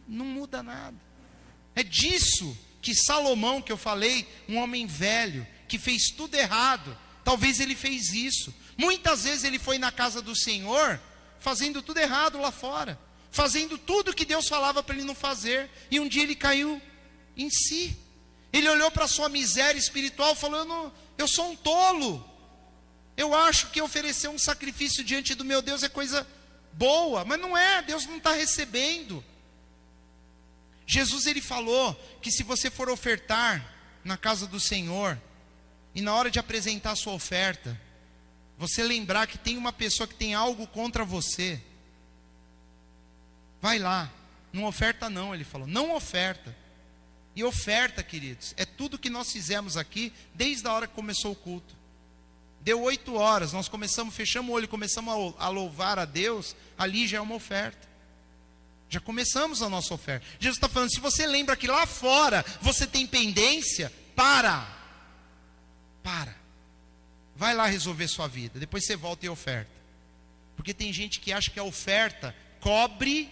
Não muda nada. É disso que Salomão, que eu falei, um homem velho, que fez tudo errado, talvez ele fez isso. Muitas vezes ele foi na casa do Senhor, fazendo tudo errado lá fora, fazendo tudo que Deus falava para ele não fazer, e um dia ele caiu em si. Ele olhou para a sua miséria espiritual e falou, eu sou um tolo. Eu acho que oferecer um sacrifício diante do meu Deus é coisa boa, mas não é. Deus não está recebendo. Jesus, Ele falou que se você for ofertar na casa do Senhor, e na hora de apresentar a sua oferta, você lembrar que tem uma pessoa que tem algo contra você, vai lá Não oferta não, ele falou, não oferta. E oferta, queridos, é tudo que nós fizemos aqui desde a hora que começou o culto. Deu 8 horas, nós fechamos o olho, começamos a louvar a Deus, ali já é uma oferta. Já começamos a nossa oferta. Jesus está falando, se você lembra que lá fora você tem pendência, para. Vai lá resolver sua vida, depois você volta e oferta. Porque tem gente que acha que a oferta cobre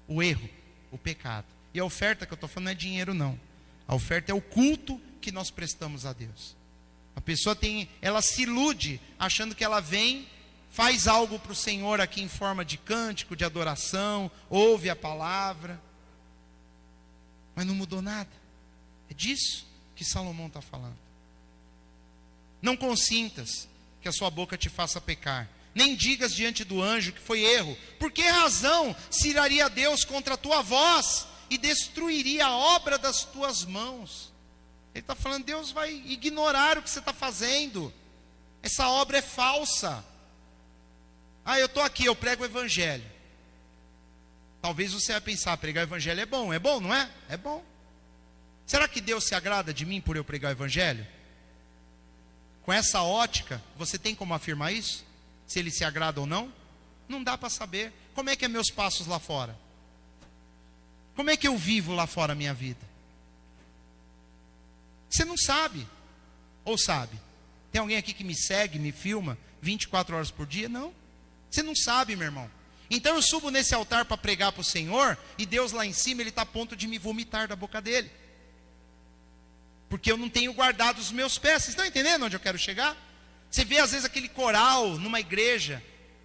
o erro, o pecado. E a oferta que eu estou falando não é dinheiro não. A oferta é o culto que nós prestamos a Deus. A pessoa ela se ilude achando que ela vem, faz algo para o Senhor aqui em forma de cântico, de adoração, ouve a palavra, mas não mudou nada. É disso que Salomão está falando. Não consintas que a sua boca te faça pecar, nem digas diante do anjo que foi erro. Por que razão se iraria Deus contra a tua voz e destruiria a obra das tuas mãos? Ele está falando, Deus vai ignorar o que você está fazendo. Essa obra é falsa. Eu estou aqui, eu prego o evangelho. Talvez você vai pensar, pregar o evangelho é bom, não é? É bom. Será que Deus se agrada de mim por eu pregar o evangelho? Com essa ótica, você tem como afirmar isso? Se ele se agrada ou não? Não dá para saber. Como é que é meus passos lá fora? Como é que eu vivo lá fora a minha vida? Você não sabe. Ou sabe? Tem alguém aqui que me segue, me filma 24 horas por dia? Não. Você não sabe, meu irmão. Então eu subo nesse altar para pregar para o Senhor, e Deus lá em cima, Ele está a ponto de me vomitar da boca dele. Porque eu não tenho guardado os meus pés. Vocês estão entendendo onde eu quero chegar? Você vê às vezes aquele coral numa igreja,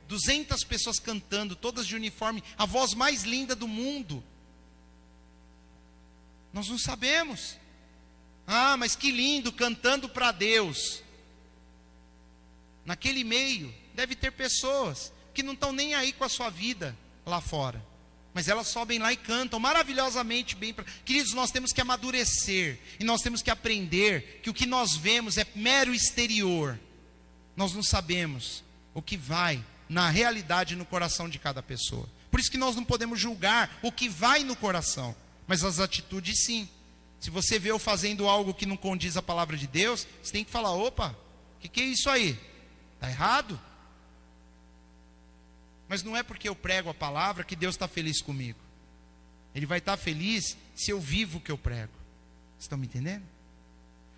200 pessoas cantando, todas de uniforme, a voz mais linda do mundo. Nós não sabemos. Mas que lindo, cantando para Deus. Naquele meio, deve ter pessoas que não estão nem aí com a sua vida lá fora. Mas elas sobem lá e cantam maravilhosamente bem. Queridos, nós temos que amadurecer. E nós temos que aprender que o que nós vemos é mero exterior. Nós não sabemos o que vai na realidade no coração de cada pessoa. Por isso que nós não podemos julgar o que vai no coração. Mas as atitudes sim. Se você vê eu fazendo algo que não condiz a palavra de Deus, você tem que falar, opa, o que é isso aí? Está errado? Mas não é porque eu prego a palavra que Deus está feliz comigo. Ele vai estar feliz se eu vivo o que eu prego. Vocês estão me entendendo?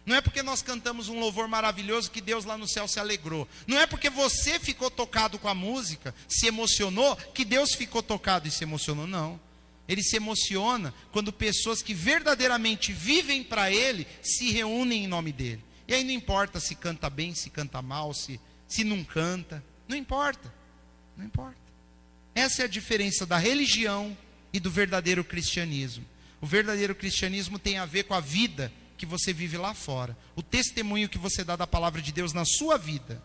Não é porque nós cantamos um louvor maravilhoso que Deus lá no céu se alegrou. Não é porque você ficou tocado com a música, se emocionou, que Deus ficou tocado e se emocionou. Não. Ele se emociona quando pessoas que verdadeiramente vivem para Ele se reúnem em nome dEle. E aí não importa se canta bem, se canta mal, se não canta. Não importa. Não importa. Essa é a diferença da religião e do verdadeiro cristianismo. O verdadeiro cristianismo tem a ver com a vida que você vive lá fora. O testemunho que você dá da palavra de Deus na sua vida.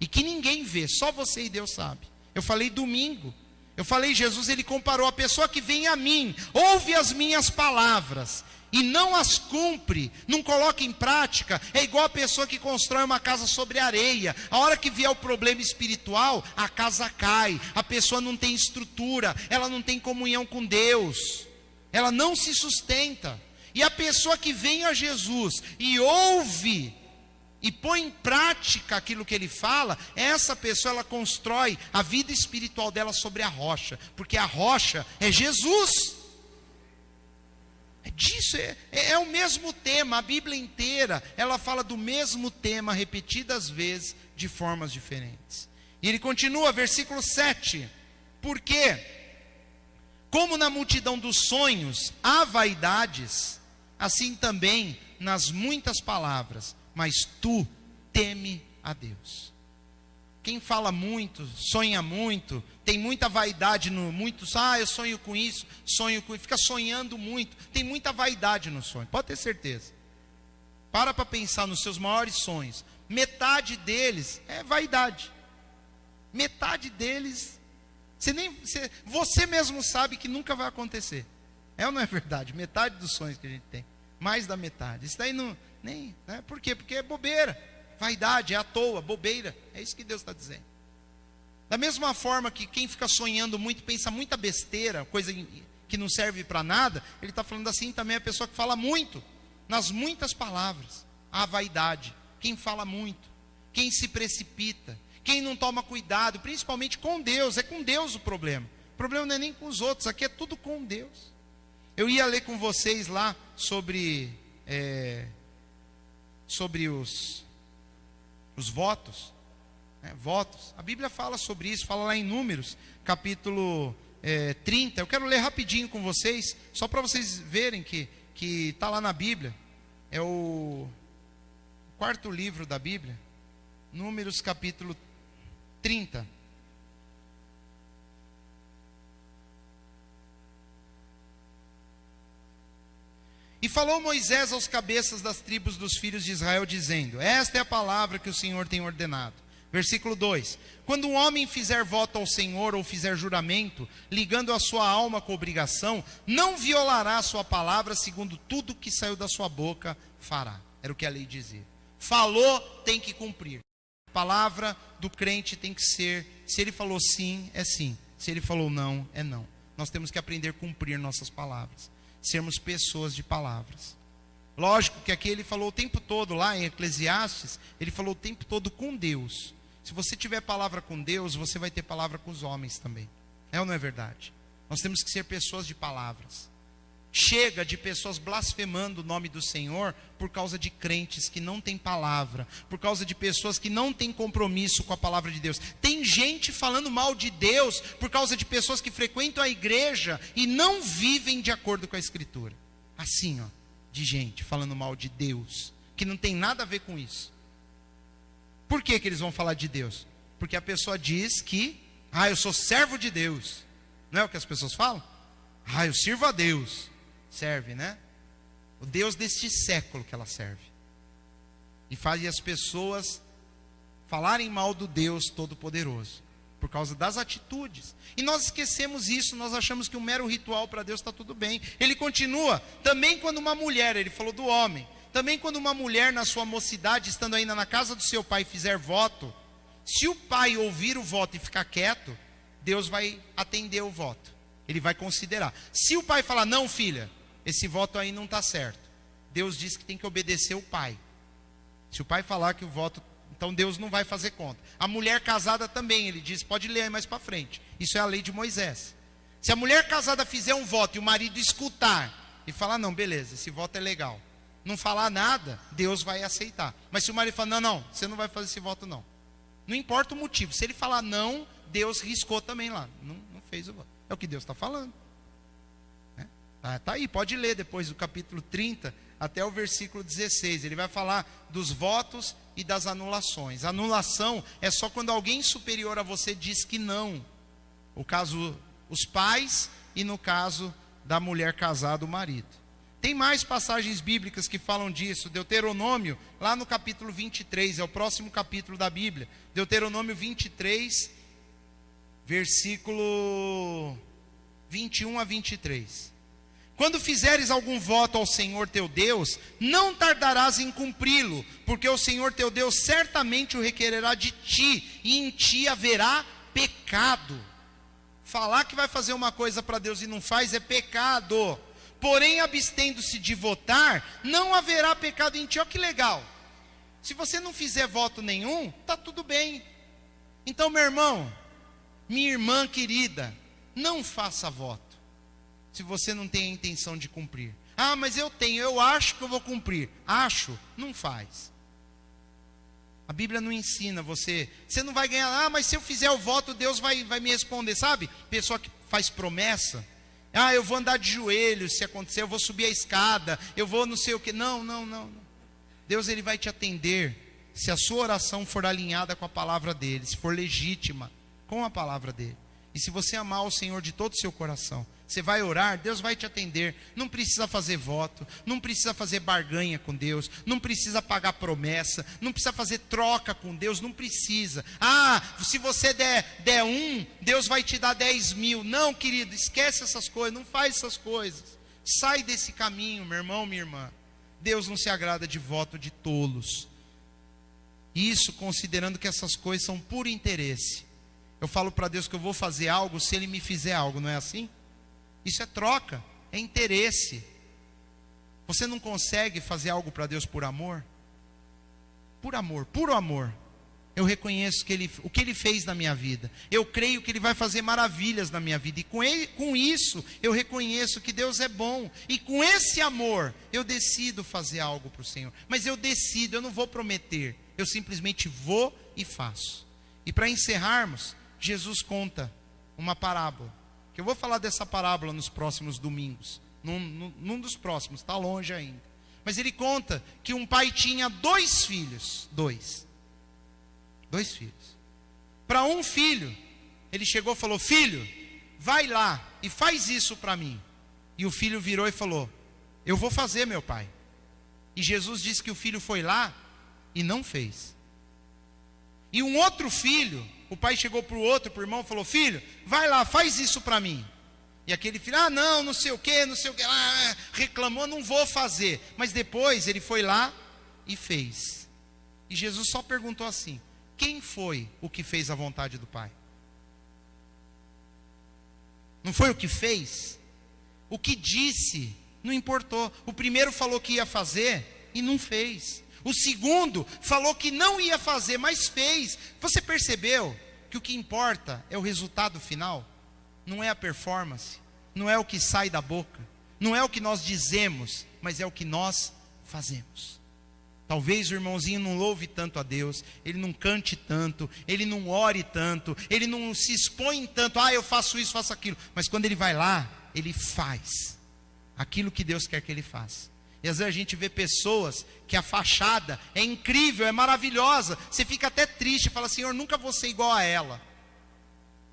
E que ninguém vê, só você e Deus sabe. Eu falei domingo. Jesus, ele comparou a pessoa que vem a mim, ouve as minhas palavras e não as cumpre, não coloca em prática, é igual a pessoa que constrói uma casa sobre areia. A hora que vier o problema espiritual, a casa cai, a pessoa não tem estrutura, ela não tem comunhão com Deus, ela não se sustenta. E a pessoa que vem a Jesus e ouve e põe em prática aquilo que ele fala, essa pessoa ela constrói a vida espiritual dela sobre a rocha, porque a rocha é Jesus. É disso, é o mesmo tema, a Bíblia inteira, ela fala do mesmo tema repetidas vezes, de formas diferentes. E ele continua, versículo 7, porque, como na multidão dos sonhos há vaidades, assim também nas muitas palavras, mas tu teme a Deus. Quem fala muito, sonha muito, tem muita vaidade no muito, eu sonho com isso, fica sonhando muito, tem muita vaidade no sonho, pode ter certeza. Para pensar nos seus maiores sonhos, metade deles é vaidade. Metade deles, você mesmo sabe que nunca vai acontecer. É ou não é verdade? Metade dos sonhos que a gente tem, mais da metade. Isso daí não, nem, né? Por quê? Porque é bobeira. Vaidade, é à toa, bobeira. É isso que Deus está dizendo. Da mesma forma que quem fica sonhando muito, pensa muita besteira, coisa que não serve para nada, ele está falando assim também a pessoa que fala muito, nas muitas palavras. A vaidade, quem fala muito, quem se precipita, quem não toma cuidado, principalmente com Deus. É com Deus o problema não é nem com os outros, aqui é tudo com Deus. Eu ia ler com vocês lá sobre os votos, votos. A Bíblia fala sobre isso, fala lá em Números, capítulo 30. Eu quero ler rapidinho com vocês, só para vocês verem que está lá na Bíblia. É o quarto livro da Bíblia, Números capítulo 30. E falou Moisés aos cabeças das tribos dos filhos de Israel, dizendo: esta é a palavra que o Senhor tem ordenado. Versículo 2: quando um homem fizer voto ao Senhor, ou fizer juramento, ligando a sua alma com obrigação, não violará a sua palavra, segundo tudo que saiu da sua boca, fará. Era o que a lei dizia. Falou, tem que cumprir. A palavra do crente tem que ser, se ele falou sim, é sim. Se ele falou não, é não. Nós temos que aprender a cumprir nossas palavras. Sermos pessoas de palavras. Lógico que aqui ele falou o tempo todo, lá em Eclesiastes, ele falou o tempo todo com Deus. Se você tiver palavra com Deus, você vai ter palavra com os homens também. É ou não é verdade? Nós temos que ser pessoas de palavras. Chega de pessoas blasfemando o nome do Senhor por causa de crentes que não têm palavra, por causa de pessoas que não têm compromisso com a palavra de Deus. Tem gente falando mal de Deus por causa de pessoas que frequentam a igreja e não vivem de acordo com a Escritura. Assim, de gente falando mal de Deus, que não tem nada a ver com isso. Por que eles vão falar de Deus? Porque a pessoa diz que, eu sou servo de Deus. Não é o que as pessoas falam? Eu sirvo a Deus. Serve, né? O Deus deste século que ela serve. E faz as pessoas falarem mal do Deus Todo-Poderoso, por causa das atitudes. E nós esquecemos isso, nós achamos que um mero ritual para Deus está tudo bem. Ele continua, também quando uma mulher, ele falou do homem, também quando uma mulher na sua mocidade, estando ainda na casa do seu pai, fizer voto, se o pai ouvir o voto e ficar quieto, Deus vai atender o voto. Ele vai considerar. Se o pai falar, não filha, esse voto aí não está certo, Deus diz que tem que obedecer o pai. Se o pai falar que o voto, então Deus não vai fazer conta. A mulher casada também, ele diz, pode ler aí mais para frente, isso é a lei de Moisés. Se a mulher casada fizer um voto e o marido escutar e falar, não, beleza, esse voto é legal, não falar nada, Deus vai aceitar. Mas se o marido falar, não, você não vai fazer esse voto não, não importa o motivo, se ele falar não, Deus riscou também lá, não fez o voto. É o que Deus está falando. Tá aí, pode ler depois do capítulo 30 até o versículo 16. Ele vai falar dos votos e das anulações. Anulação é só quando alguém superior a você diz que não. O caso, os pais, e no caso da mulher casada, o marido. Tem mais passagens bíblicas que falam disso. Deuteronômio, lá no capítulo 23, é o próximo capítulo da Bíblia. Deuteronômio 23, versículo 21 a 23. Quando fizeres algum voto ao Senhor teu Deus, não tardarás em cumpri-lo, porque o Senhor teu Deus certamente o requererá de ti, e em ti haverá pecado. Falar que vai fazer uma coisa para Deus e não faz é pecado. Porém, abstendo-se de votar, não haverá pecado em ti. Olha que legal. Se você não fizer voto nenhum, está tudo bem. Então, meu irmão, minha irmã querida, não faça voto se você não tem a intenção de cumprir. Mas eu acho que eu vou cumprir. Acho, não faz. A Bíblia não ensina você não vai ganhar, mas se eu fizer o voto, Deus vai me responder, sabe? Pessoa que faz promessa, eu vou andar de joelhos se acontecer, eu vou subir a escada, eu vou não sei o que, não. Deus, ele vai te atender, se a sua oração for alinhada com a palavra dele, se for legítima com a palavra dele. E se você amar o Senhor de todo o seu coração, você vai orar, Deus vai te atender. Não precisa fazer voto, não precisa fazer barganha com Deus, não precisa pagar promessa, não precisa fazer troca com Deus, não precisa. Se você der 1, Deus vai te dar 10 mil. Não, querido, esquece essas coisas, não faz essas coisas. Sai desse caminho, meu irmão, minha irmã. Deus não se agrada de voto de tolos. Isso considerando que essas coisas são por interesse. Eu falo para Deus que eu vou fazer algo se Ele me fizer algo, não é assim? Isso é troca, é interesse. Você não consegue fazer algo para Deus por amor? Por amor, puro amor. Eu reconheço que o que Ele fez na minha vida. Eu creio que Ele vai fazer maravilhas na minha vida. E com isso, eu reconheço que Deus é bom. E com esse amor, eu decido fazer algo para o Senhor. Mas eu decido, eu não vou prometer. Eu simplesmente vou e faço. E para encerrarmos, Jesus conta uma parábola. Que eu vou falar dessa parábola nos próximos domingos. Num dos próximos, está longe ainda. Mas ele conta que um pai tinha 2 filhos. 2 filhos. Para um filho, ele chegou e falou: filho, vai lá e faz isso para mim. E o filho virou e falou: eu vou fazer, meu pai. E Jesus disse que o filho foi lá e não fez. E um outro filho, o pai chegou para o outro, para o irmão, e falou: filho, vai lá, faz isso para mim. E aquele filho: não sei o que, reclamou: não vou fazer. Mas depois ele foi lá e fez. E Jesus só perguntou assim: quem foi o que fez a vontade do Pai? Não foi o que fez? O que disse não importou. O primeiro falou que ia fazer e não fez. O segundo falou que não ia fazer, mas fez. Você percebeu que o que importa é o resultado final? Não é a performance, não é o que sai da boca, não é o que nós dizemos, mas é o que nós fazemos. Talvez o irmãozinho não louve tanto a Deus, ele não cante tanto, ele não ore tanto, ele não se expõe tanto: eu faço isso, faço aquilo. Mas quando ele vai lá, ele faz aquilo que Deus quer que ele faça. E às vezes a gente vê pessoas que a fachada é incrível, é maravilhosa. Você fica até triste, fala: Senhor, nunca vou ser igual a ela.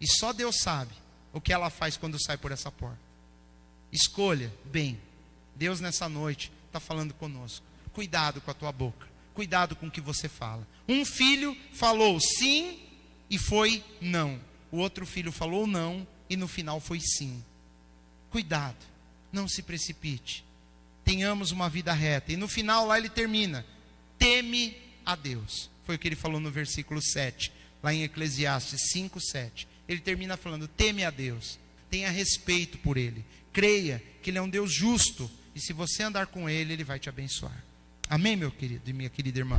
E só Deus sabe o que ela faz quando sai por essa porta. Escolha bem. Deus nessa noite está falando conosco. Cuidado com a tua boca, cuidado com o que você fala. Um filho falou sim e foi não. O outro filho falou não e no final foi sim. Cuidado, não se precipite. Tenhamos uma vida reta. E no final lá ele termina: teme a Deus. Foi o que ele falou no versículo 7, lá em Eclesiastes 5:7. Ele termina falando: teme a Deus, tenha respeito por Ele, creia que Ele é um Deus justo, e se você andar com Ele, Ele vai te abençoar. Amém, meu querido e minha querida irmã?